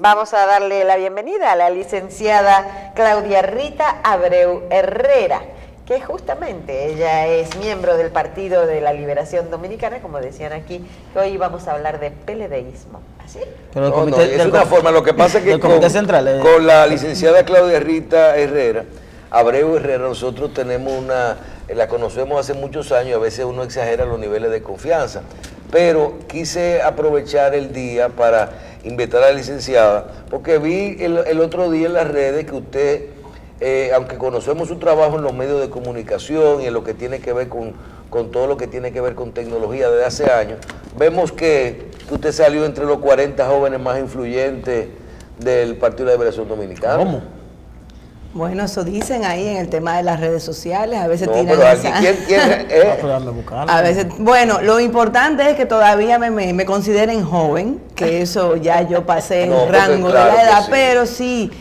Vamos a darle la bienvenida a la licenciada Claudia Rita Abreu Herrera, que justamente ella es miembro del Partido de la Liberación Dominicana, como decían aquí, que hoy vamos a hablar de PLDismo. ¿Así? Pero es una forma, lo que pasa es que con la licenciada Claudia Rita Herrera, Abreu Herrera, nosotros tenemos la conocemos hace muchos años, a veces uno exagera los niveles de confianza, pero quise aprovechar el día para invitar a la licenciada, porque vi el otro día en las redes que usted, aunque conocemos su trabajo en los medios de comunicación y en lo que tiene que ver con todo lo que tiene que ver con tecnología desde hace años, vemos que usted salió entre los 40 jóvenes más influyentes del Partido de la Liberación Dominicana. ¿Cómo? Bueno, eso dicen ahí en el tema de las redes sociales, a veces tiran a veces, bueno, lo importante es que todavía me consideren joven, que eso ya yo pasé el rango de la edad, sí. Pero sí,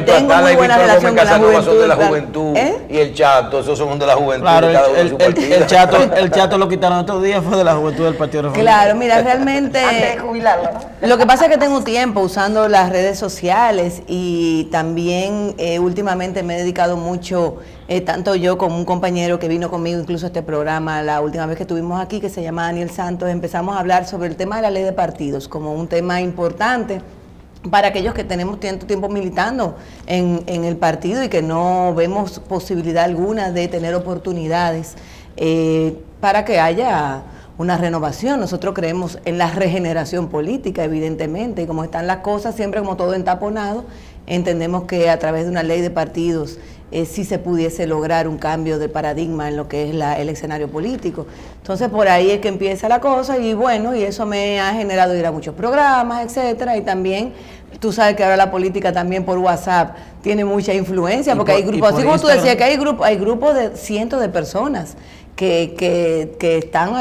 tengo muy buena relación con la juventud. De la juventud y el Chato, esos son de la juventud. Claro, el Chato lo quitaron otros días, fue de la juventud del Partido Reformista. Claro, mira, realmente antes de jubilarlo, ¿no? Lo que pasa es que tengo tiempo usando las redes sociales y también últimamente me he dedicado mucho, tanto yo como un compañero que vino conmigo incluso a este programa la última vez que estuvimos aquí, que se llama Daniel Santos, empezamos a hablar sobre el tema de la ley de partidos como un tema importante para aquellos que tenemos tanto tiempo militando en el partido y que no vemos posibilidad alguna de tener oportunidades para que haya una renovación. Nosotros creemos en la regeneración política, evidentemente, y como están las cosas, siempre como todo entaponado, entendemos que a través de una ley de partidos sí se pudiese lograr un cambio de paradigma en lo que es el escenario político. Entonces por ahí es que empieza la cosa y bueno, y eso me ha generado ir a muchos programas, etcétera, y también tú sabes que ahora la política también por WhatsApp tiene mucha influencia, porque hay grupos, así como tú decías, que hay grupos de cientos de personas que están,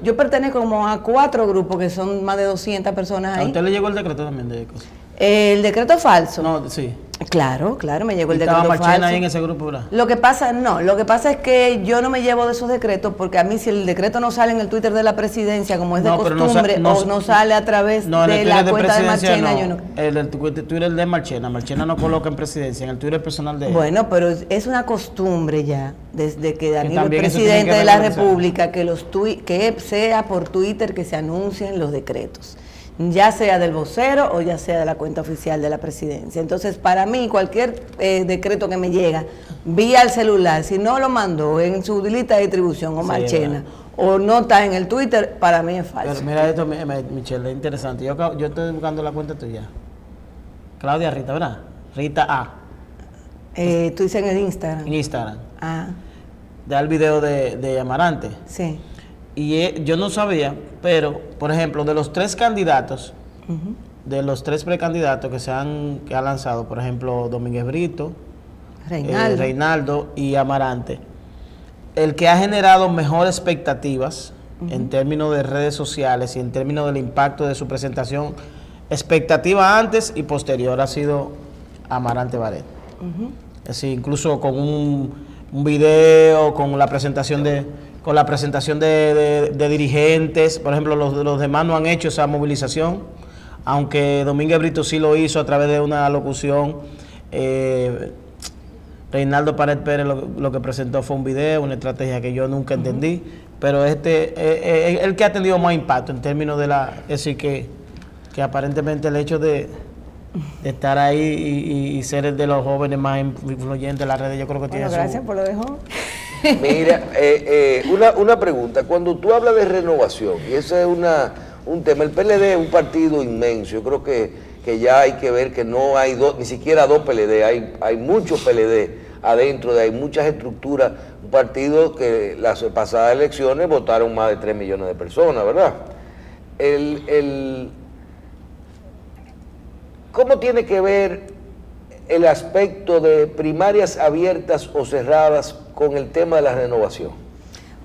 yo pertenezco como a 4 grupos que son más de 200 personas ahí. ¿A usted le llegó el decreto también de cosas? ¿El decreto falso? No, sí. Claro, me llegó el decreto falso. ¿Estaba Marchena ahí en ese grupo, verdad? Lo que pasa es que yo no me llevo de esos decretos, porque a mí si el decreto no sale en el Twitter de la presidencia, como es de costumbre, o no sale a través de la cuenta de Marchena, yo no. El Twitter de Marchena no coloca en presidencia, en el Twitter personal de él. Bueno, pero es una costumbre ya, desde que Danilo es presidente de la República, que sea por Twitter que se anuncien los decretos, ya sea del vocero o ya sea de la cuenta oficial de la presidencia. Entonces, para mí, cualquier decreto que me llega vía el celular, si no lo mandó en su lista de distribución o Marchena, o no está en el Twitter, para mí es falso. Pero mira esto, Michelle, es interesante. Yo estoy buscando la cuenta tuya. Claudia Rita, ¿verdad? Rita A. Tú dices en el Instagram. En Instagram. Ah. Da el video de Amarante. Sí. Y yo no sabía, pero, por ejemplo, de los 3 candidatos, de los 3 precandidatos que ha lanzado, por ejemplo, Domínguez Brito, Reinaldo y Amarante, el que ha generado mejores expectativas en términos de redes sociales y en términos del impacto de su presentación, expectativa antes y posterior, ha sido Amarante Baret. Es decir, incluso con un video, con la presentación de dirigentes. Por ejemplo, los demás no han hecho esa movilización, aunque Domínguez Brito sí lo hizo a través de una locución. Reinaldo Pared Pérez lo que presentó fue un video, una estrategia que yo nunca entendí, pero el que ha tenido más impacto en términos de es decir, que aparentemente el hecho de estar ahí y ser el de los jóvenes más influyentes de las redes, yo creo que tiene gracias por lo de joven. Mira, una pregunta. Cuando tú hablas de renovación, y ese es un tema, el PLD es un partido inmenso. Yo creo que ya hay que ver que no hay ni siquiera 2 PLD, hay muchos PLD adentro, hay muchas estructuras. Un partido que las pasadas elecciones votaron más de 3 millones de personas, ¿verdad? ¿Cómo tiene que ver el aspecto de primarias abiertas o cerradas con el tema de la renovación?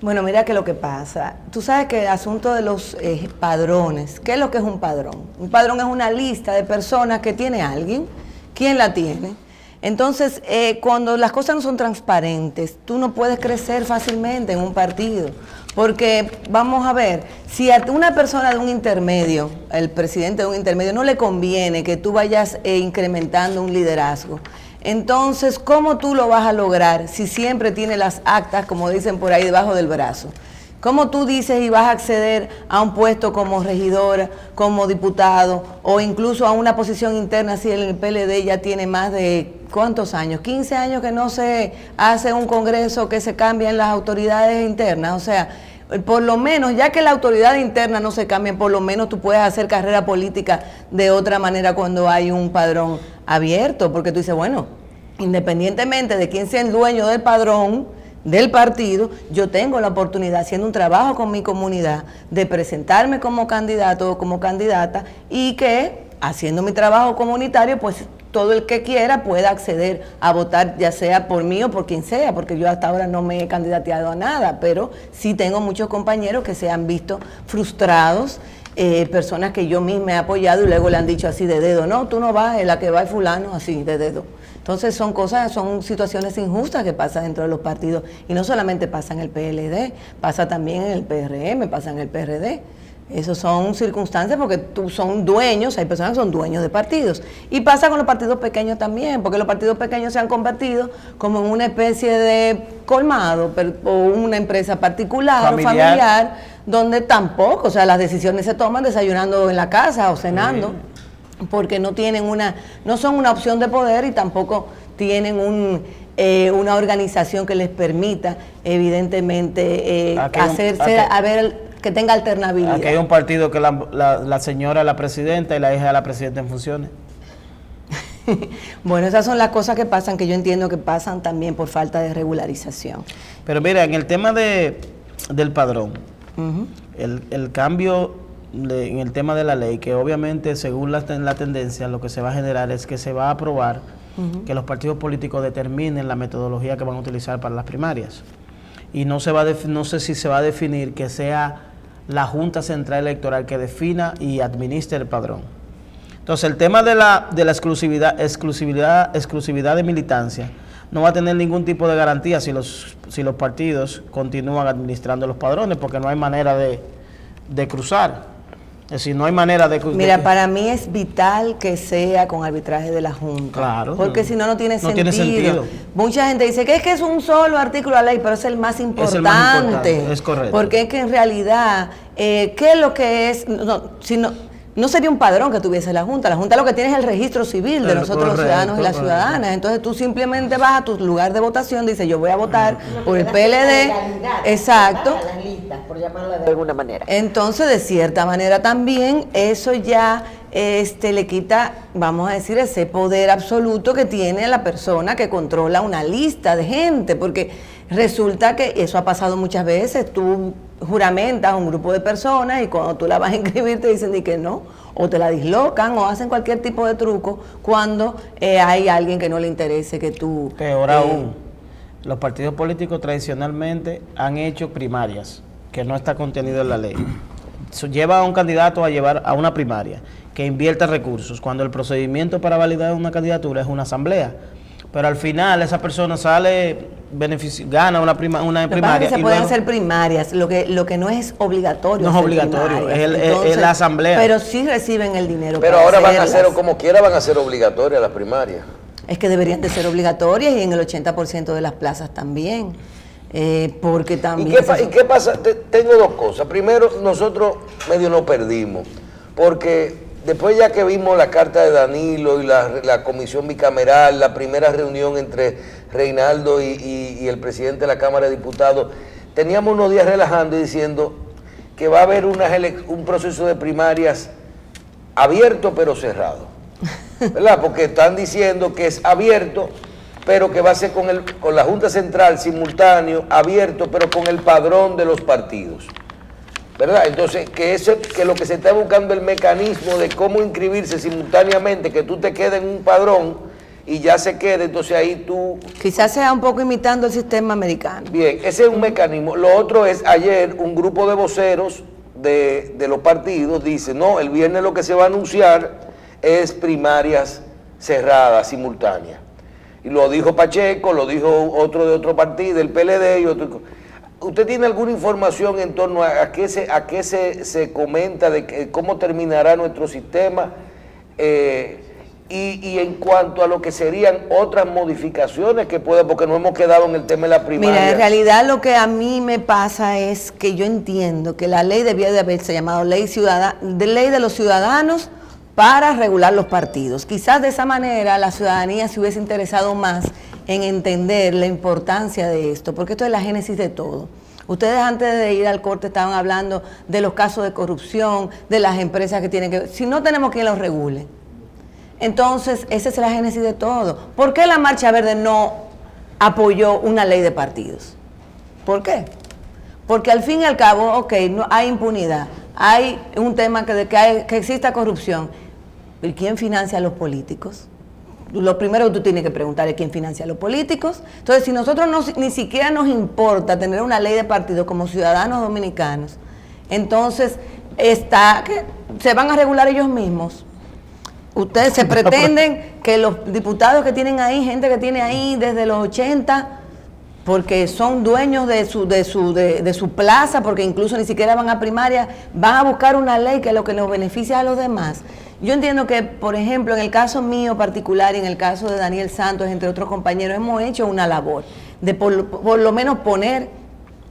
Bueno, mira que lo que pasa, tú sabes que el asunto de los padrones, ¿qué es lo que es un padrón? Un padrón es una lista de personas que tiene alguien. ¿Quién la tiene? Entonces, cuando las cosas no son transparentes, tú no puedes crecer fácilmente en un partido. Porque, vamos a ver, si a una persona de un intermedio, el presidente de un intermedio, no le conviene que tú vayas incrementando un liderazgo, entonces, ¿cómo tú lo vas a lograr si siempre tiene las actas, como dicen por ahí, debajo del brazo? ¿Cómo tú dices y vas a acceder a un puesto como regidora, como diputado, o incluso a una posición interna si el PLD ya tiene más de, ¿cuántos años? 15 años que no se hace un congreso que se cambian las autoridades internas. O sea, por lo menos, ya que la autoridad interna no se cambia, por lo menos tú puedes hacer carrera política de otra manera cuando hay un padrón abierto, porque tú dices, bueno, independientemente de quién sea el dueño del padrón del partido, yo tengo la oportunidad, haciendo un trabajo con mi comunidad, de presentarme como candidato o como candidata, y que, haciendo mi trabajo comunitario, pues todo el que quiera pueda acceder a votar, ya sea por mí o por quien sea, porque yo hasta ahora no me he candidateado a nada, pero sí tengo muchos compañeros que se han visto frustrados, personas que yo misma he apoyado y luego le han dicho así de dedo, no, tú no vas, la que va es fulano, así de dedo. Entonces son situaciones injustas que pasan dentro de los partidos, y no solamente pasa en el PLD, pasa también en el PRM, pasa en el PRD. Esas son circunstancias porque son dueños, hay personas que son dueños de partidos. Y pasa con los partidos pequeños también, porque los partidos pequeños se han convertido como en una especie de colmado, o una empresa particular o familiar, donde tampoco, o sea, las decisiones se toman desayunando en la casa o cenando, porque no tienen no son una opción de poder, y tampoco tienen una organización que les permita, evidentemente, que tenga alternabilidad. Aquí hay un partido que la señora es la presidenta y la hija de la presidenta en funciones. Bueno, esas son las cosas que pasan, que yo entiendo que pasan también por falta de regularización. Pero mira, en el tema del padrón, el cambio en el tema de la ley, que obviamente según la tendencia lo que se va a generar es que se va a aprobar que los partidos políticos determinen la metodología que van a utilizar para las primarias. Y no sé si se va a definir que sea la Junta Central Electoral que defina y administre el padrón. Entonces, el tema de la exclusividad de militancia no va a tener ningún tipo de garantía si los partidos continúan administrando los padrones, porque no hay manera de cruzar. Es decir, no hay manera de... Mira, para mí es vital que sea con arbitraje de la Junta. Claro. Porque si no, no tiene sentido. Mucha gente dice que es un solo artículo de la ley, pero es el más importante. Es el más importante, es correcto. Porque es que en realidad, ¿qué es lo que es? No sería un padrón que tuviese la Junta. La Junta lo que tiene es el registro civil de nosotros los ciudadanos y las ciudadanas. Entonces tú simplemente vas a tu lugar de votación, dices yo voy a votar por el PLD. Exacto. Las listas, por llamarla de alguna manera. Entonces, de cierta manera también, eso ya le quita, vamos a decir, ese poder absoluto que tiene la persona que controla una lista de gente, porque resulta que eso ha pasado muchas veces. Tú juramentas a un grupo de personas y cuando tú la vas a inscribir te dicen que no, o te la dislocan o hacen cualquier tipo de truco cuando hay alguien que no le interese que tú... Peor aún, los partidos políticos tradicionalmente han hecho primarias, que no está contenido en la ley. Lleva a un candidato a llevar a una primaria, que invierta recursos, cuando el procedimiento para validar una candidatura es una asamblea. Pero al final esa persona gana una primaria. Se pueden hacer primarias, lo que no es obligatorio. No es obligatorio, es la asamblea. Pero sí reciben el dinero. Pero ahora van a ser, como quiera, van a ser obligatorias las primarias. Es que deberían de ser obligatorias, y en el 80% de las plazas también. Porque también... ¿Y qué pasa? Tengo dos cosas. Primero, nosotros medio nos perdimos, porque... Después ya que vimos la carta de Danilo y la comisión bicameral, la primera reunión entre Reinaldo y el presidente de la Cámara de Diputados, teníamos unos días relajando y diciendo que va a haber un proceso de primarias abierto pero cerrado, ¿verdad? Porque están diciendo que es abierto, pero que va a ser con la Junta Central simultáneo, abierto, pero con el padrón de los partidos, ¿verdad? Entonces, que lo que se está buscando el mecanismo de cómo inscribirse simultáneamente, que tú te quedes en un padrón y ya se quede, entonces ahí tú... Quizás sea un poco imitando el sistema americano. Bien, ese es un mecanismo. Lo otro es, ayer un grupo de voceros de los partidos dice, no, el viernes lo que se va a anunciar es primarias cerradas, simultáneas. Y lo dijo Pacheco, lo dijo otro de otro partido, el PLD y otro. ¿Usted tiene alguna información en torno a qué se comenta de cómo terminará nuestro sistema? Y en cuanto a lo que serían otras modificaciones que pueda, porque no hemos quedado en el tema de la primaria. Mira, en realidad lo que a mí me pasa es que yo entiendo que la ley debía de haberse llamado ley de los ciudadanos para regular los partidos. Quizás de esa manera la ciudadanía se hubiese interesado más en entender la importancia de esto, porque esto es la génesis de todo. Ustedes antes de ir al corte estaban hablando de los casos de corrupción, de las empresas que tienen que... Si no tenemos quien los regule. Entonces, esa es la génesis de todo. ¿Por qué la Marcha Verde no apoyó una ley de partidos? ¿Por qué? Porque al fin y al cabo, ok, no hay impunidad, hay un tema que exista corrupción. ¿Y quién financia a los políticos? Lo primero que tú tienes que preguntar es quién financia a los políticos. Entonces, si nosotros ni siquiera nos importa tener una ley de partidos como ciudadanos dominicanos, entonces se van a regular ellos mismos. Ustedes se pretenden que los diputados que tienen ahí, gente que tiene ahí desde los 80, porque son dueños de su plaza, porque incluso ni siquiera van a primaria, van a buscar una ley que es lo que nos beneficia a los demás. Yo entiendo que, por ejemplo, en el caso mío particular y en el caso de Daniel Santos, entre otros compañeros, hemos hecho una labor de por lo menos poner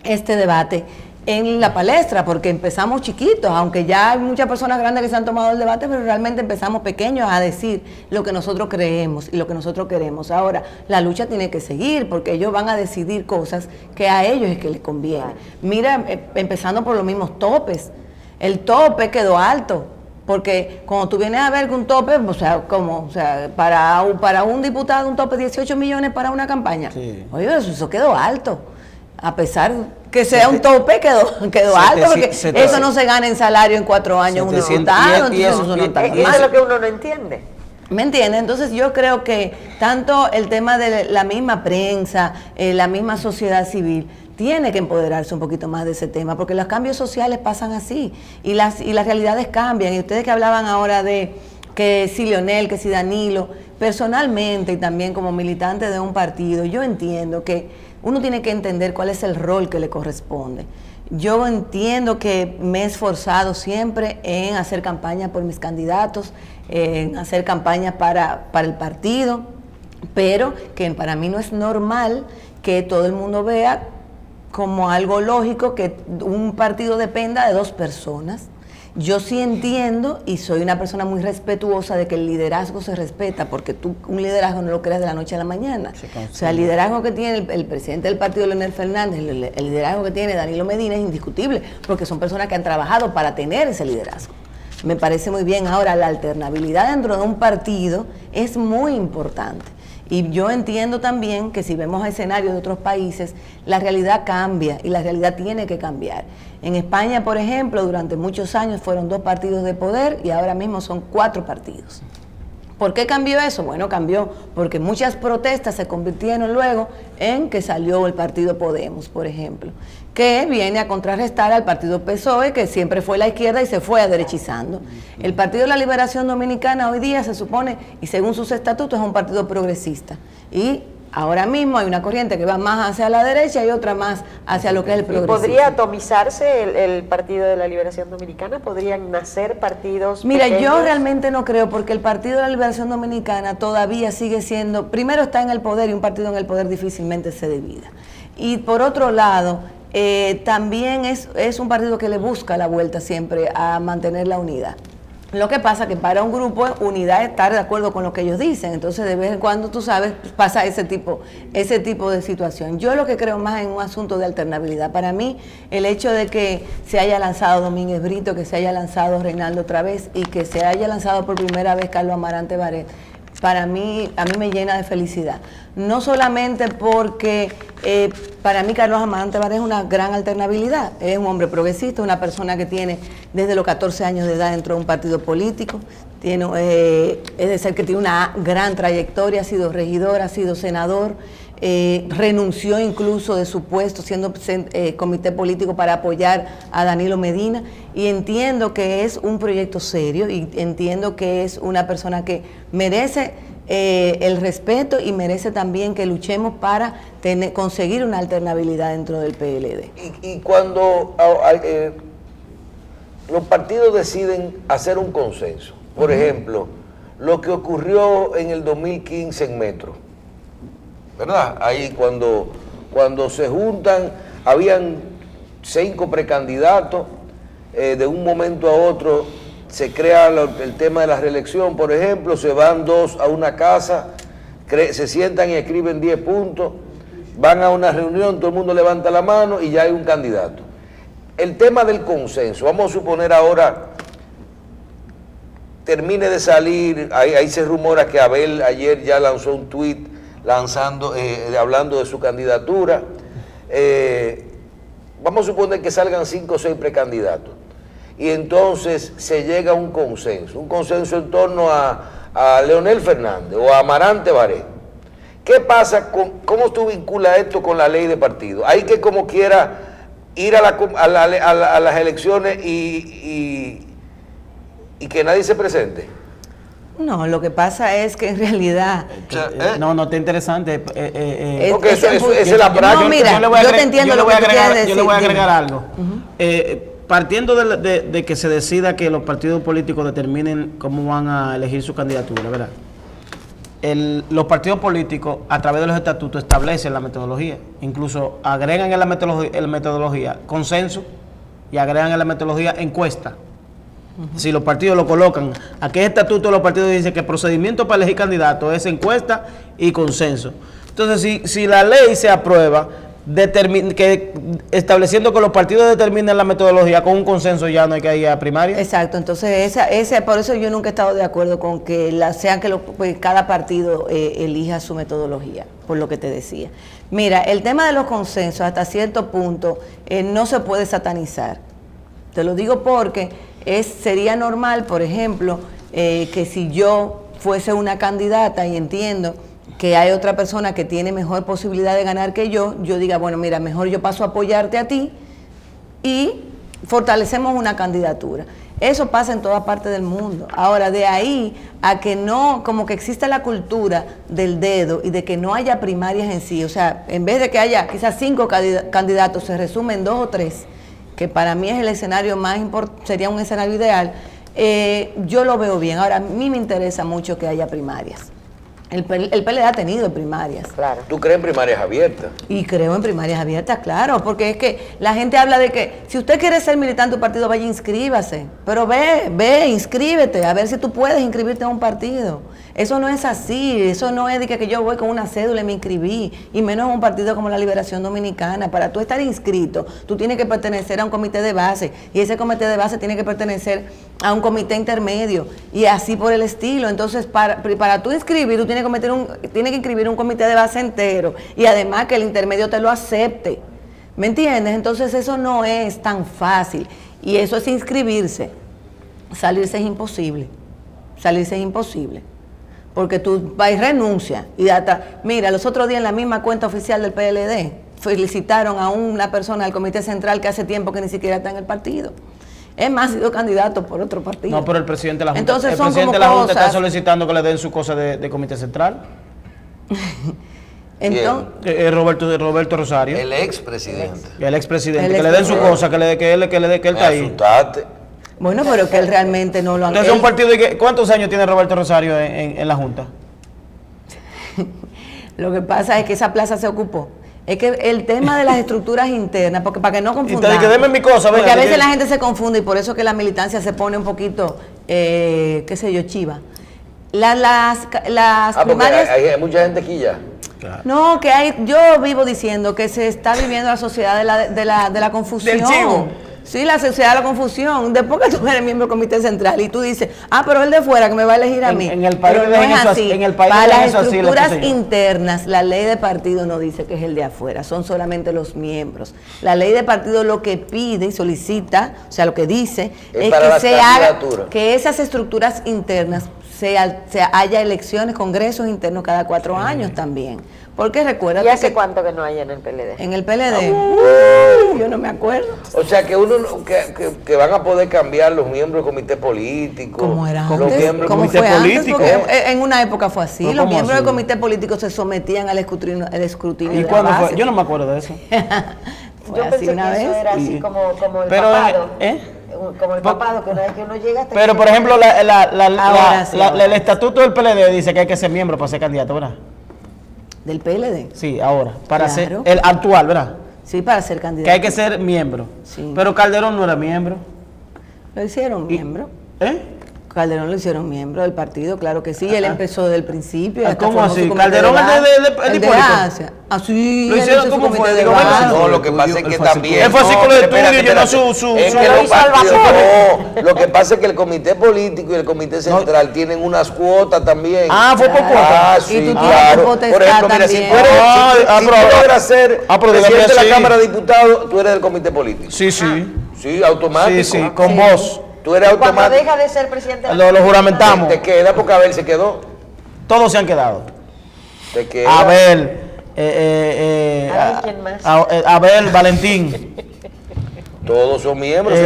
este debate en la palestra, porque empezamos chiquitos, aunque ya hay muchas personas grandes que se han tomado el debate, pero realmente empezamos pequeños a decir lo que nosotros creemos y lo que nosotros queremos. Ahora, la lucha tiene que seguir, porque ellos van a decidir cosas que a ellos es que les conviene. Mira, empezando por los mismos topes. El tope quedó alto, porque cuando tú vienes a ver que un tope, para un diputado un tope de 18 millones para una campaña, sí. Oye, eso quedó alto. A pesar que sea un tope, quedó alto, porque eso no se gana en salario en 4 años un diputado, entonces eso no está bien. Eso es lo que uno no entiende. ¿Me entiendes? Entonces yo creo que tanto el tema de la misma prensa, la misma sociedad civil, tiene que empoderarse un poquito más de ese tema, porque los cambios sociales pasan así, y las realidades cambian. Y ustedes que hablaban ahora de que si Leonel, que si Danilo, personalmente y también como militante de un partido, yo entiendo que uno tiene que entender cuál es el rol que le corresponde. Yo entiendo que me he esforzado siempre en hacer campaña por mis candidatos, en hacer campaña para el partido, pero que para mí no es normal que todo el mundo vea como algo lógico que un partido dependa de 2 personas. Yo sí entiendo y soy una persona muy respetuosa de que el liderazgo se respeta, porque tú un liderazgo no lo creas de la noche a la mañana. O sea, el liderazgo que tiene el presidente del partido, Leonel Fernández, el liderazgo que tiene Danilo Medina es indiscutible, porque son personas que han trabajado para tener ese liderazgo. Me parece muy bien. Ahora, la alternabilidad dentro de un partido es muy importante. Y yo entiendo también que si vemos escenarios de otros países, la realidad cambia y la realidad tiene que cambiar. En España, por ejemplo, durante muchos años fueron 2 partidos de poder y ahora mismo son 4 partidos. ¿Por qué cambió eso? Bueno, cambió porque muchas protestas se convirtieron luego en que salió el partido Podemos, por ejemplo, que viene a contrarrestar al partido PSOE, que siempre fue la izquierda y se fue aderechizando. El Partido de la Liberación Dominicana hoy día se supone, y según sus estatutos, es un partido progresista. Y ahora mismo hay una corriente que va más hacia la derecha y otra más hacia lo que es el progresismo. ¿Podría atomizarse el Partido de la Liberación Dominicana? ¿Podrían nacer partidos Mira, pequeños? Yo realmente no creo, porque el Partido de la Liberación Dominicana todavía sigue siendo, primero está en el poder, y un partido en el poder difícilmente se divida. Y por otro lado, también es un partido que le busca la vuelta siempre a mantener la unidad. Lo que pasa que para un grupo unidad es estar de acuerdo con lo que ellos dicen, entonces de vez en cuando, tú sabes, pasa ese tipo de situación. Yo lo que creo más en un asunto de alternabilidad. Para mí, el hecho de que se haya lanzado Domínguez Brito, que se haya lanzado Reinaldo otra vez y que se haya lanzado por primera vez Carlos Amarante Barret, a mí me llena de felicidad. No solamente porque para mí Carlos Amarante Barret es una gran alternabilidad, es un hombre progresista, una persona que tiene desde los 14 años de edad dentro de un partido político, es decir, que tiene una gran trayectoria, ha sido regidor, ha sido senador, renunció incluso de su puesto siendo comité político para apoyar a Danilo Medina, y entiendo que es un proyecto serio y entiendo que es una persona que merece el respeto y merece también que luchemos para conseguir una alternabilidad dentro del PLD. Y cuando los partidos deciden hacer un consenso, por ejemplo, lo que ocurrió en el 2015 en Metro, ¿verdad? Ahí cuando se juntan, habían 5 precandidatos, de un momento a otro se crea el tema de la reelección, por ejemplo, se van 2 a una casa, se sientan y escriben 10 puntos, van a una reunión, todo el mundo levanta la mano y ya hay un candidato. El tema del consenso, vamos a suponer ahora, termine de salir, ahí se rumora que Abel ayer ya lanzó un tuit hablando de su candidatura. Vamos a suponer que salgan 5 o 6 precandidatos y entonces se llega a un consenso en torno a Leonel Fernández o a Amarante Baré. ¿Qué pasa cómo tú vinculas esto con la ley de partido? Hay que como quiera ir a las elecciones y que nadie se presente. No, lo que pasa es que en realidad... No está interesante. Porque esa es la práctica. No, mira, yo te entiendo lo que tú quieres decir. Yo le voy a agregar algo. Partiendo de que se decida que los partidos políticos determinen cómo van a elegir su candidatura, ¿verdad? Los partidos políticos, a través de los estatutos, establecen la metodología. Incluso agregan en la metodología consenso y agregan en la metodología encuesta. Si los partidos lo colocan, aquí en el estatuto de los partidos dice que el procedimiento para elegir candidato es encuesta y consenso. Entonces, si la ley se aprueba, estableciendo que los partidos determinen la metodología con un consenso, ya no hay que ir a primaria. Exacto, entonces por eso yo nunca he estado de acuerdo con que cada partido elija su metodología, por lo que te decía. Mira, el tema de los consensos hasta cierto punto no se puede satanizar. Te lo digo porque sería normal, por ejemplo, que si yo fuese una candidata y entiendo que hay otra persona que tiene mejor posibilidad de ganar que yo diga, bueno, mira, mejor yo paso a apoyarte a ti y fortalecemos una candidatura. Eso pasa en toda parte del mundo. Ahora, de ahí a que no, como que exista la cultura del dedo y de que no haya primarias en sí, o sea, en vez de que haya quizás 5 candidatos, se resumen 2 o 3, que para mí es el escenario más importante, sería un escenario ideal, yo lo veo bien. Ahora, a mí me interesa mucho que haya primarias. El PLD ha tenido primarias. Claro. ¿Tú crees en primarias abiertas? Y creo en primarias abiertas, claro, porque es que la gente habla de que si usted quiere ser militante de un partido, vaya, inscríbase. Pero ve, inscríbete, a ver si tú puedes inscribirte a un partido. Eso no es así, eso no es de que yo voy con una cédula y me inscribí, y menos en un partido como la Liberación Dominicana. Para tú estar inscrito, tú tienes que pertenecer a un comité de base, y ese comité de base tiene que pertenecer a un comité intermedio, y así por el estilo. Entonces, para tú inscribir, tú tienes que inscribir un comité de base entero, y además que el intermedio te lo acepte. ¿Me entiendes? Entonces eso no es tan fácil, y eso es inscribirse. Salirse es imposible, porque tú vas y renuncias, y mira, los otros días en la misma cuenta oficial del PLD, felicitaron a una persona del comité central que hace tiempo que ni siquiera está en el partido. Es más, ha sido candidato por otro partido. No, pero el presidente de la Junta, entonces, el presidente de la Junta está solicitando que le den su cosa de comité central. Entonces, Roberto Rosario. El expresidente. El expresidente, que le den su cosa, que él está ahí. Asustaste. Bueno, pero que él realmente no lo han... Entonces, un partido de ¿cuántos años tiene Roberto Rosario en la Junta? Lo que pasa es que esa plaza se ocupó. Es que el tema de las estructuras internas, porque para que no confundamos, que deme mi cosa, porque a veces la gente se confunde, y por eso que la militancia se pone un poquito, qué sé yo, chiva. Las primarias... Hay mucha gente aquí ya. Claro. No, yo vivo diciendo que se está viviendo la sociedad de la confusión. Del chivo. Sí, la sociedad de la confusión. Después que tú eres miembro del comité central y tú dices, pero él de fuera que me va a elegir a mí. En el país no es así. Para las estructuras internas, la ley de partido no dice que es el de afuera, son solamente los miembros. La ley de partido lo que pide y solicita, o sea, lo que dice es que se haga, que esas estructuras internas haya elecciones, congresos internos cada 4 años también. Porque recuerda ¿Y hace cuánto que no hay en el PLD? En el PLD, yo no me acuerdo. O sea, que uno que van a poder cambiar los miembros del comité político. ¿Cómo era los antes? miembros ¿Cómo del comité fue político. antes? En una época fue así. ¿Pero los miembros así? del comité político se sometían al escrutinio ¿Y cuándo fue? Yo no me acuerdo de eso. Yo pensé que eso era así como el papado. Como el papado, que una vez que uno llega... Pero, por ejemplo, el estatuto del PLD dice que hay que ser miembro para ser candidato, ¿verdad? ¿Del PLD? Sí, ahora. Para Claro. ser el actual, ¿verdad? Sí, para ser candidato. Que hay que ser miembro. Sí. Pero Calderón no era miembro. Lo hicieron miembro. ¿Eh? Calderón lo hicieron miembro del partido, claro que sí. Él empezó desde el principio. ¿Cómo así? ¿Calderón es de Hipólito? Ah, sí. ¿Lo hicieron cómo fue? Digo, no, lo que pasa es que también... Él fue fascículo de estudio, llenó su lo que pasa es que el comité político y el comité central tienen unas cuotas también. Ah, fue por cuotas. Ah, sí, claro. Por ejemplo, mira, si tú logras ser presidente de la Cámara de Diputados, tú eres del comité político. Sí, sí. Sí, automático. Sí, con vos. Tú eres automático. Cuando deja de ser presidente... Lo juramentamos. Te queda porque Abel se quedó. Todos se han quedado. Te queda. Abel. ¿Quién más? Abel, Valentín. Todos son miembros.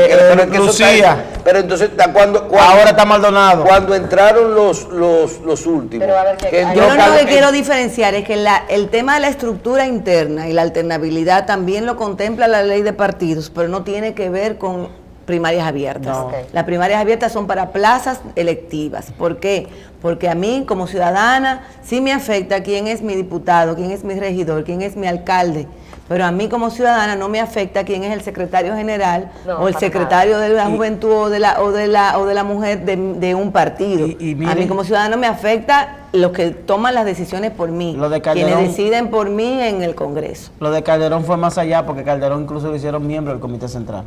Lucía. Pero entonces, cuando ahora está Maldonado. Cuando entraron los últimos. Pero a ver, yo lo que quiero diferenciar es que el tema de la estructura interna y la alternabilidad también lo contempla la ley de partidos, pero no tiene que ver con primarias abiertas. No. Okay. Las primarias abiertas son para plazas electivas. ¿Por qué? Porque a mí, como ciudadana, sí me afecta quién es mi diputado, quién es mi regidor, quién es mi alcalde. Pero a mí como ciudadana no me afecta quién es el secretario general o el secretario de la juventud o de la mujer de un partido. A mí como ciudadana me afecta los que toman las decisiones por mí, quienes deciden por mí en el Congreso. Lo de Calderón fue más allá porque Calderón incluso lo hicieron miembro del Comité Central.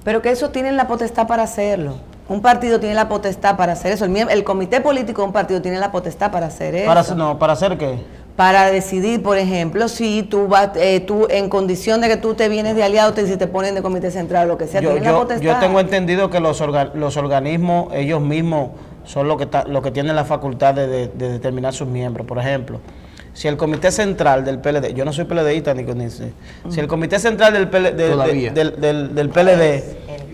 Pero que eso tienen la potestad para hacerlo. Un partido tiene la potestad para hacer eso. El comité político de un partido tiene la potestad para hacer eso. ¿Para hacer qué? Para decidir, por ejemplo, si tú vas, tú en condición de que tú te vienes de aliado, si te ponen de comité central o lo que sea, tienen la potestad. Yo tengo entendido que los organismos, ellos mismos, son los que tienen la facultad de determinar sus miembros. Por ejemplo, si el comité central del PLD, yo no soy PLDista ni con ese, si el comité central del PLD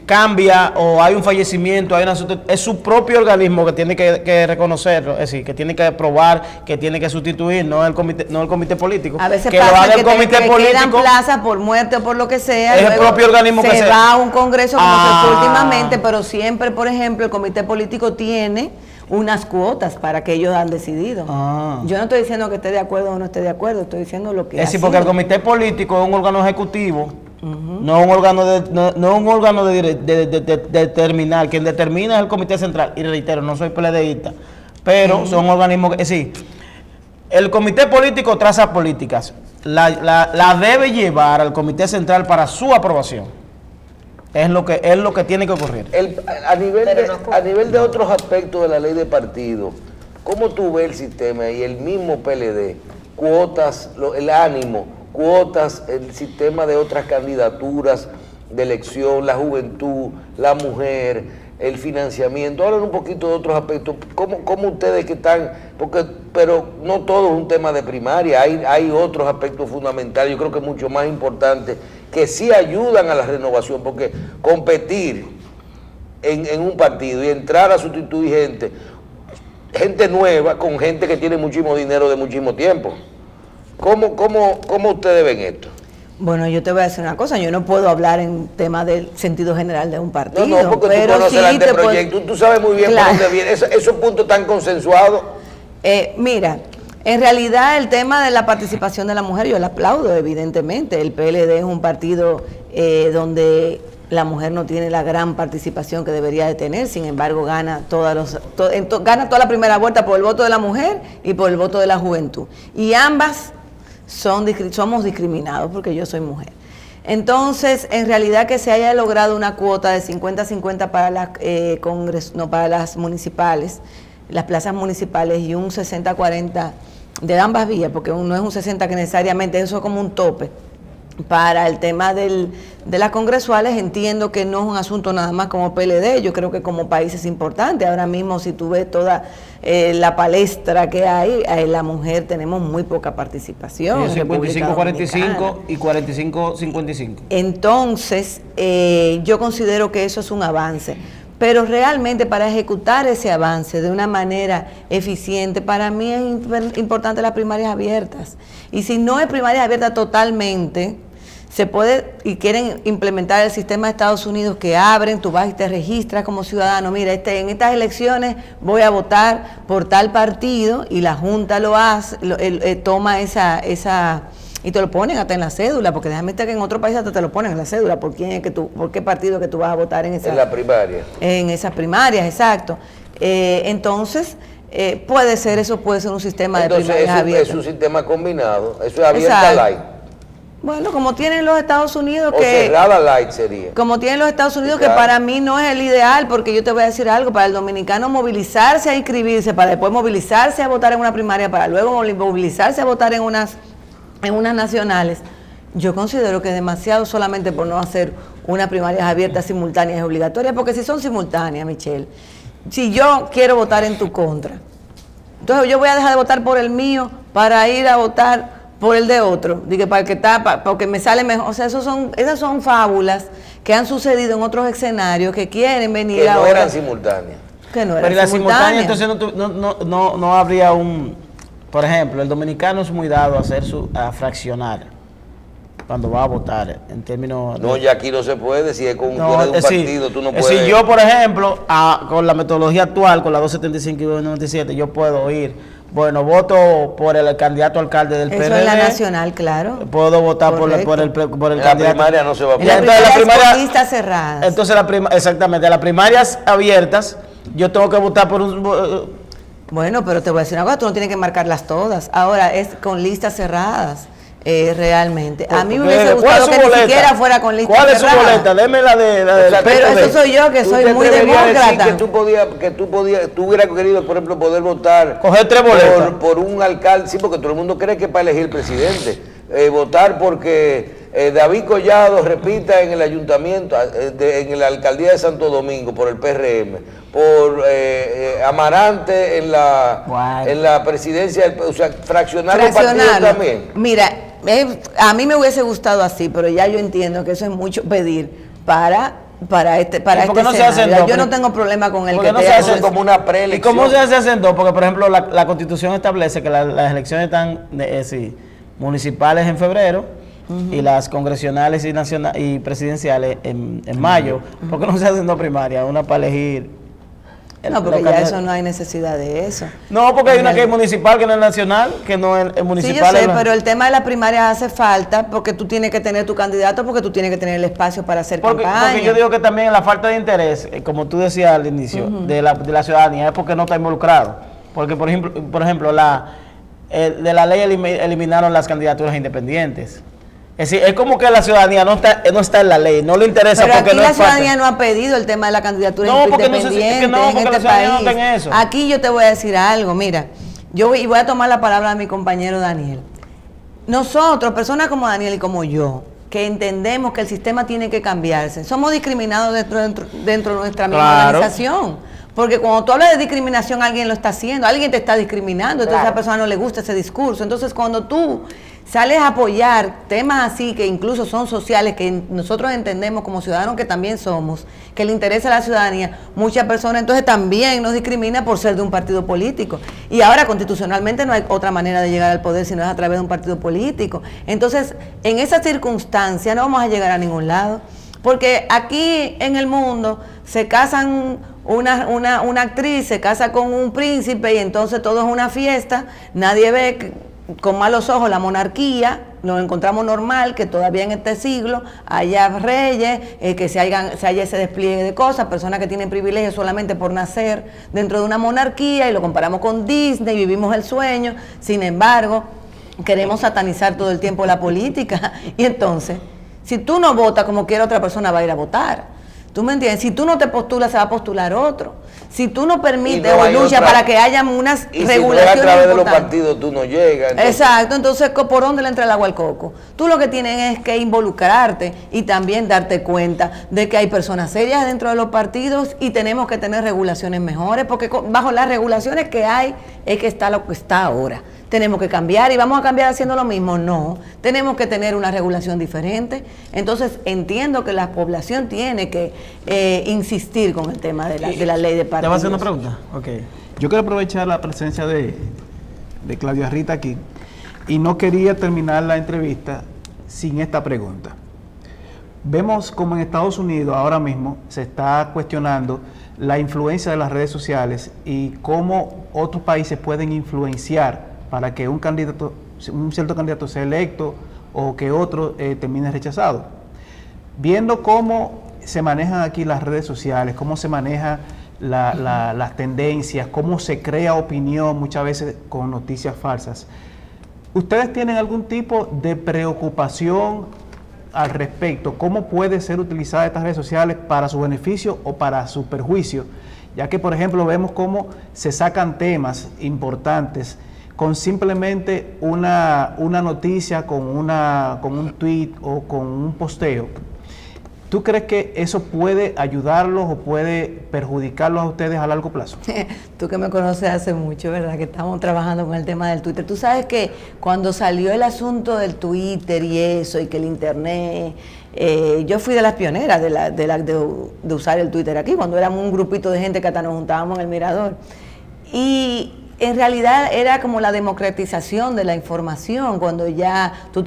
cambia o hay un fallecimiento, es su propio organismo que tiene que reconocerlo, es decir, que tiene que aprobar, que tiene que sustituir, no el comité político. A veces que pasa lo haga que el comité político, quedan plazas por muerte o por lo que sea. Es el propio organismo que se va a un congreso como se fue últimamente, pero siempre, por ejemplo, el comité político tiene unas cuotas para que ellos han decidido. Yo no estoy diciendo que esté de acuerdo o no esté de acuerdo, estoy diciendo lo que es decir, porque el comité político es un órgano ejecutivo, no un órgano de determinar. Quien determina es el comité central. Y reitero, no soy PLDista, pero son organismos que, es decir, el comité político traza políticas, la debe llevar al comité central para su aprobación. Es lo que tiene que ocurrir. A nivel de otros aspectos de la ley de partido, ¿cómo tú ves el sistema y el mismo PLD? Cuotas, el ánimo, cuotas, el sistema de otras candidaturas de elección, la juventud, la mujer, el financiamiento. Hablan un poquito de otros aspectos. ¿Cómo ustedes que están? Pero no todo es un tema de primaria, hay otros aspectos fundamentales, yo creo que mucho más importantes, que sí ayudan a la renovación, porque competir en un partido y entrar a sustituir gente nueva con gente que tiene muchísimo dinero de muchísimo tiempo. ¿Cómo ustedes ven esto? Bueno, yo te voy a decir una cosa, yo no puedo hablar en tema del sentido general de un partido. No, porque pero tú conoces el anteproyecto, tú sabes muy bien por dónde viene, esos puntos tan consensuados. Mira, en realidad el tema de la participación de la mujer, yo la aplaudo evidentemente. El PLD es un partido donde la mujer no tiene la gran participación que debería de tener, sin embargo gana gana toda la primera vuelta por el voto de la mujer y por el voto de la juventud. Y ambas somos discriminados porque yo soy mujer. Entonces, en realidad que se haya logrado una cuota de 50-50 para las municipales, las plazas municipales, y un 60-40 de ambas vías, porque no es un 60 que necesariamente, eso es como un tope. para el tema de las congresuales, entiendo que no es un asunto nada más como PLD, yo creo que como país es importante. Ahora mismo, si tú ves toda la palestra que hay, la mujer tenemos muy poca participación. 55-45 y 45-55. Entonces, yo considero que eso es un avance. Pero realmente para ejecutar ese avance de una manera eficiente, para mí es importante las primarias abiertas. Y si no es primarias abiertas totalmente, se puede, y quieren implementar el sistema de Estados Unidos que abren, tú vas y te registras como ciudadano, mira, en estas elecciones voy a votar por tal partido, y la Junta lo hace, toma esa y te lo ponen hasta en la cédula, porque déjame decirte que en otro país hasta te lo ponen en la cédula, por qué partido que tú vas a votar en la primaria. En esas primarias, exacto. Entonces, puede ser un sistema de primarias abiertas. Es un sistema combinado, eso es abierta light. Bueno, como tienen los Estados Unidos, o cerrada light sería. Como tienen los Estados Unidos, claro, que para mí no es el ideal, porque yo te voy a decir algo, para el dominicano movilizarse a inscribirse, para después movilizarse a votar en una primaria, para luego movilizarse a votar en unas nacionales, yo considero que es demasiado solamente por no hacer unas primarias abiertas, simultáneas y obligatorias, porque si son simultáneas, Michelle, si yo quiero votar en tu contra, entonces yo voy a dejar de votar por el mío para ir a votar por el de otro, dije, para el que está, porque me sale mejor. O sea, esas son fábulas que han sucedido en otros escenarios que quieren venir ahora. Que no eran simultáneas. Que no eran Pero simultáneas, entonces no habría un... Por ejemplo, el dominicano es muy dado a fraccionar cuando va a votar, en términos... No, ya aquí no se puede, si es con un partido, tú no puedes... Si yo, por ejemplo, con la metodología actual, con la 275 y 297, yo puedo ir... Bueno, voto por el candidato alcalde del PRD. Eso es la nacional, claro. Puedo votar por el candidato. La primaria no se va a poder. La primaria listas cerradas. Entonces, exactamente, las primarias abiertas, yo tengo que votar por un... Bueno, pero te voy a decir una cosa, tú no tienes que marcarlas todas. Ahora es con listas cerradas. Realmente. A mí me hubiese gustado que ni siquiera fuera con listas cerradas. ¿Cuál es su boleta? Deme la de pero eso soy yo, que soy muy demócrata. Que tú hubieras querido, por ejemplo, poder votar... Coger 3 boletas. Por un alcalde, sí, porque todo el mundo cree que es para elegir presidente. Votar porque David Collado repita en el ayuntamiento, en la alcaldía de Santo Domingo, por el PRM, por Amarante en la presidencia, o sea, fraccionar los partidos también. Mira, a mí me hubiese gustado así, pero ya yo entiendo que eso es mucho pedir para este escenario. Yo no tengo problema con el que no se hace como una preelección. ¿Y cómo se hace en dos? Porque, por ejemplo, la Constitución establece que las elecciones están municipales en febrero y las congresionales y presidenciales en mayo. ¿Por qué no se hacen dos primarias? Una para elegir... No, porque ya eso no hay necesidad de eso. No, porque hay una que es municipal, que no es nacional, que no es municipal. Sí, yo sé, pero el tema de las primarias hace falta porque tú tienes que tener tu candidato, porque tú tienes que tener el espacio para hacer campaña. Porque yo digo que también la falta de interés, como tú decías al inicio, de la ciudadanía, es porque no está involucrado. Porque, por ejemplo, de la ley eliminaron las candidaturas independientes. Es decir, es como que la ciudadanía no está en la ley, no le interesa. Pero porque aquí la ciudadanía no ha pedido el tema de la candidatura independiente en este país. Aquí yo te voy a decir algo, mira, yo voy a tomar la palabra de mi compañero Daniel. Nosotros, personas como Daniel y como yo, que entendemos que el sistema tiene que cambiarse, somos discriminados dentro de nuestra misma organización. Porque cuando tú hablas de discriminación, alguien lo está haciendo, alguien te está discriminando, entonces a esa persona no le gusta ese discurso. Entonces, cuando tú sales a apoyar temas así, que incluso son sociales, que nosotros entendemos como ciudadanos que también somos, que le interesa a la ciudadanía, muchas personas entonces también nos discriminan por ser de un partido político. Y ahora constitucionalmente no hay otra manera de llegar al poder si no es a través de un partido político. Entonces, en esa circunstancia no vamos a llegar a ningún lado. Porque aquí en el mundo se casan una actriz, se casa con un príncipe y entonces todo es una fiesta, nadie ve con malos ojos la monarquía, nos encontramos normal que todavía en este siglo haya reyes, que se haya ese despliegue de cosas, personas que tienen privilegios solamente por nacer dentro de una monarquía y lo comparamos con Disney, vivimos el sueño, sin embargo, queremos satanizar todo el tiempo la política y entonces... Si tú no votas como quiera, otra persona va a ir a votar. ¿Tú me entiendes? Si tú no te postulas, se va a postular otro. Si tú no permites o luchas para que haya unas regulaciones si a través de los partidos tú no llegas. Entonces... Exacto, entonces ¿por dónde le entra el agua al coco? Tú lo que tienes es que involucrarte y también darte cuenta de que hay personas serias dentro de los partidos y tenemos que tener regulaciones mejores, porque bajo las regulaciones que hay es que está lo que está ahora. Tenemos que cambiar y vamos a cambiar haciendo lo mismo. No, tenemos que tener una regulación diferente. Entonces entiendo que la población tiene que insistir con el tema de la ley de partidos. ¿Te vas a hacer una pregunta? Ok. Yo quiero aprovechar la presencia de Claudia Rita aquí y no quería terminar la entrevista sin esta pregunta. Vemos como en Estados Unidos ahora mismo se está cuestionando la influencia de las redes sociales y cómo otros países pueden influenciar para que un cierto candidato sea electo o que otro termine rechazado. Viendo cómo se manejan aquí las redes sociales, cómo se manejan las tendencias, cómo se crea opinión muchas veces con noticias falsas, ¿ustedes tienen algún tipo de preocupación al respecto? ¿Cómo puede ser utilizada estas redes sociales para su beneficio o para su perjuicio? Ya que, por ejemplo, vemos cómo se sacan temas importantes con simplemente una noticia, con un tweet o con un posteo. ¿Tú crees que eso puede ayudarlos o puede perjudicarlos a ustedes a largo plazo? Tú que me conoces hace mucho, ¿verdad? Que estamos trabajando con el tema del Twitter. Tú sabes que cuando salió el asunto del Twitter y eso, y que el Internet, yo fui de las pioneras de usar el Twitter aquí, cuando éramos un grupito de gente que hasta nos juntábamos en el Mirador. Y en realidad era como la democratización de la información, cuando ya tú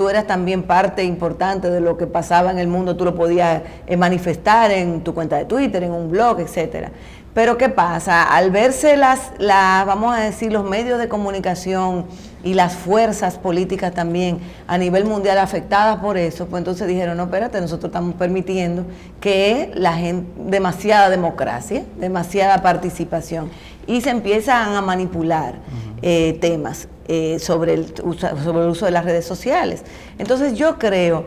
eras también parte importante de lo que pasaba en el mundo, tú lo podías manifestar en tu cuenta de Twitter, en un blog, etcétera. Pero ¿qué pasa? Al verse vamos a decir, los medios de comunicación y las fuerzas políticas también a nivel mundial afectadas por eso, pues entonces dijeron, no, espérate, nosotros estamos permitiendo que la gente, demasiada democracia, demasiada participación, y se empiezan a manipular temas sobre el uso de las redes sociales. Entonces yo creo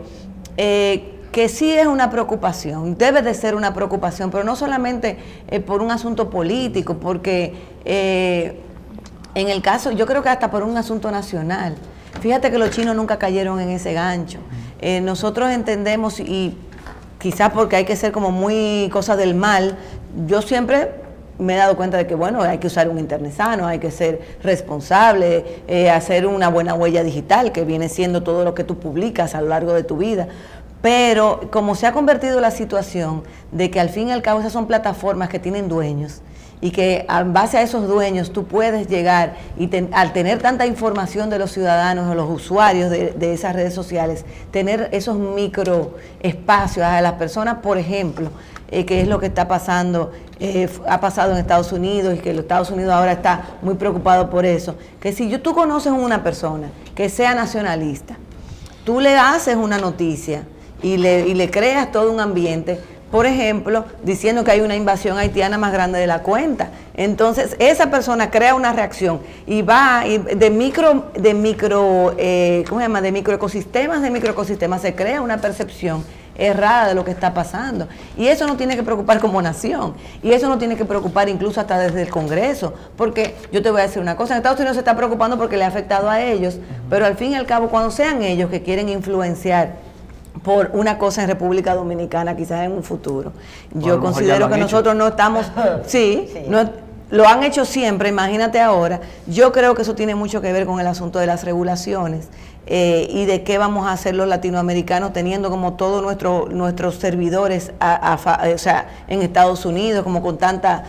que sí es una preocupación, debe de ser una preocupación, pero no solamente por un asunto político, porque en el caso, yo creo que hasta por un asunto nacional. Fíjate que los chinos nunca cayeron en ese gancho. Nosotros entendemos, y quizás porque hay que ser como muy cosa del mal, yo siempre me he dado cuenta de que, bueno, hay que usar un internet sano, hay que ser responsable, hacer una buena huella digital, que viene siendo todo lo que tú publicas a lo largo de tu vida. Pero como se ha convertido la situación de que al fin y al cabo esas son plataformas que tienen dueños, y que en base a esos dueños tú puedes llegar y al tener tanta información de los ciudadanos, de los usuarios de esas redes sociales, tener esos microespacios a las personas, por ejemplo, que es lo que está pasando, ha pasado en Estados Unidos, y que los Estados Unidos ahora está muy preocupado por eso, que si tú conoces a una persona que sea nacionalista, tú le haces una noticia y le creas todo un ambiente, por ejemplo, diciendo que hay una invasión haitiana más grande de la cuenta. Entonces, esa persona crea una reacción y va de microecosistemas se crea una percepción errada de lo que está pasando. Y eso nos tiene que preocupar como nación. Y eso nos tiene que preocupar incluso hasta desde el Congreso. Porque yo te voy a decir una cosa, en Estados Unidos se está preocupando porque le ha afectado a ellos, pero al fin y al cabo, cuando sean ellos que quieren influenciar por una cosa en República Dominicana, quizás en un futuro, yo considero que nosotros no estamos, no, lo han hecho siempre, imagínate ahora. Yo creo que eso tiene mucho que ver con el asunto de las regulaciones y de qué vamos a hacer los latinoamericanos teniendo como todos nuestros servidores o sea, en Estados Unidos, como con tanta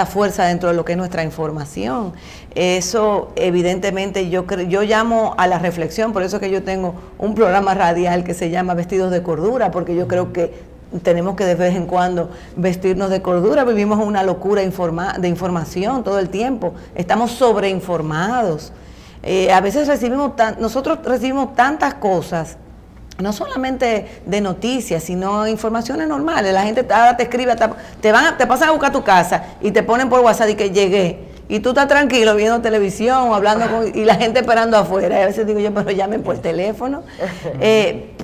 fuerza dentro de lo que es nuestra información. Eso evidentemente yo llamo a la reflexión, por eso que yo tengo un programa radial que se llama Vestidos de Cordura, porque yo creo que tenemos que de vez en cuando vestirnos de cordura. Vivimos una locura de información todo el tiempo, estamos sobreinformados. A veces nosotros recibimos tantas cosas, no solamente de noticias, sino informaciones normales. La gente ahora te escribe, te pasan a buscar tu casa y te ponen por WhatsApp y que llegué. y tú estás tranquilo viendo televisión o hablando y la gente esperando afuera. Y a veces digo yo, pero llamen por teléfono.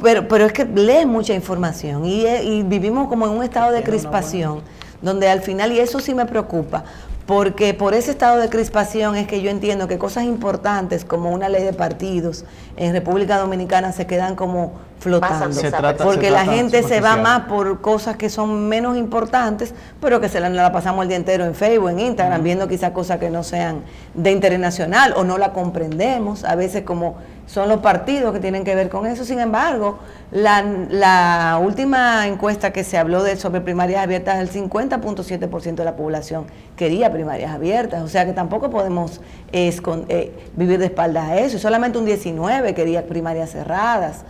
Pero es que lees mucha información y vivimos como en un estado de crispación, donde al final, y eso sí me preocupa, porque por ese estado de crispación es que yo entiendo que cosas importantes como una ley de partidos en República Dominicana se quedan como flotando, porque la gente se va más por cosas que son menos importantes, pero que la pasamos el día entero en Facebook, en Instagram, viendo quizás cosas que no sean de interés nacional o no la comprendemos, a veces como son los partidos que tienen que ver con eso. Sin embargo, la última encuesta que se habló sobre primarias abiertas, el 50.7% de la población quería primarias abiertas, o sea que tampoco podemos vivir de espaldas a eso, y solamente un 19% quería primarias cerradas.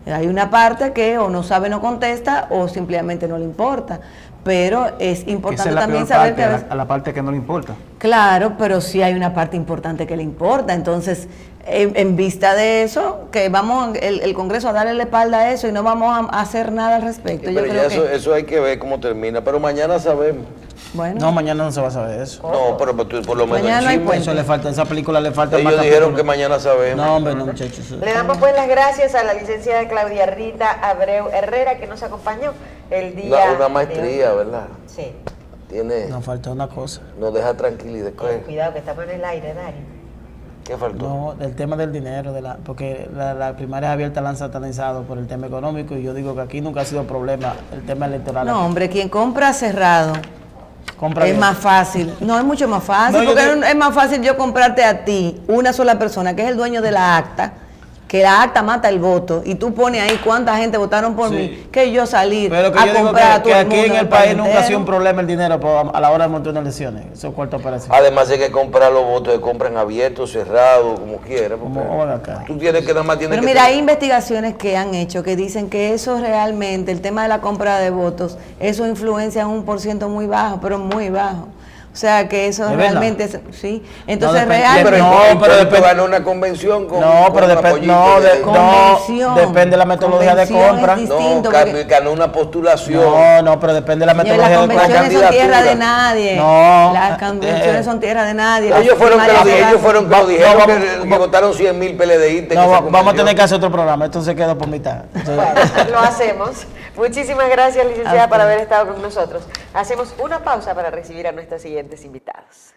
Hay una parte que o no sabe, no contesta, o simplemente no le importa. Pero es importante también saber que a la parte que no le importa. Claro, pero sí hay una parte importante que le importa. Entonces, en vista de eso, que vamos el Congreso a darle la espalda a eso y no vamos a hacer nada al respecto. Pero yo creo eso hay que ver cómo termina. Pero mañana sabemos. Bueno. No, mañana no se va a saber eso. No, pero por lo menos eso le falta, esa película le falta más. Ellos dijeron que mañana sabemos. No, hombre, no, muchachos. Le damos pues las gracias a la licenciada Claudia Rita Abreu Herrera, que nos acompañó el día. Una maestría, ¿verdad? Sí. Nos falta una cosa. Nos deja tranquilidad. Cuidado que estamos en el aire, Dari. ¿Qué faltó? No, el tema del dinero, porque la primaria abierta la han satanizado por el tema económico, y yo digo que aquí nunca ha sido problema el tema electoral. No, hombre, quien compra cerrado es más fácil. No, es mucho más fácil, porque es más fácil yo comprarte a ti, una sola persona, que es el dueño de la acta, que la acta mata el voto, y tú pones ahí cuánta gente votaron por mí, que yo salir a comprar a todo el mundo. Aquí en el país nunca ha sido un problema el dinero a la hora de montar unas elecciones. Eso es cuarto operación. Además hay que comprar los votos, se compran abiertos, cerrados, como quiera. Tú tienes que nada más Pero mira, hay investigaciones que han hecho que dicen que eso realmente, el tema de la compra de votos, eso influencia en un % muy bajo, pero muy bajo. O sea, que eso realmente es, sí. Entonces, no, realmente. Pero después ganó una convención con. Depende de la metodología de compra. Ganó una postulación. No, pero depende de la metodología de compra. Las convenciones son tierra de nadie. No. Las convenciones son tierra de nadie. Ellos fueron que lo dijeron, que votaron 100,000 PLDistas. No, vamos a tener que hacer otro programa. Esto se quedó por mitad. Bueno, lo hacemos. Muchísimas gracias, licenciada, por haber estado con nosotros. Hacemos una pausa para recibir a nuestros siguientes invitados.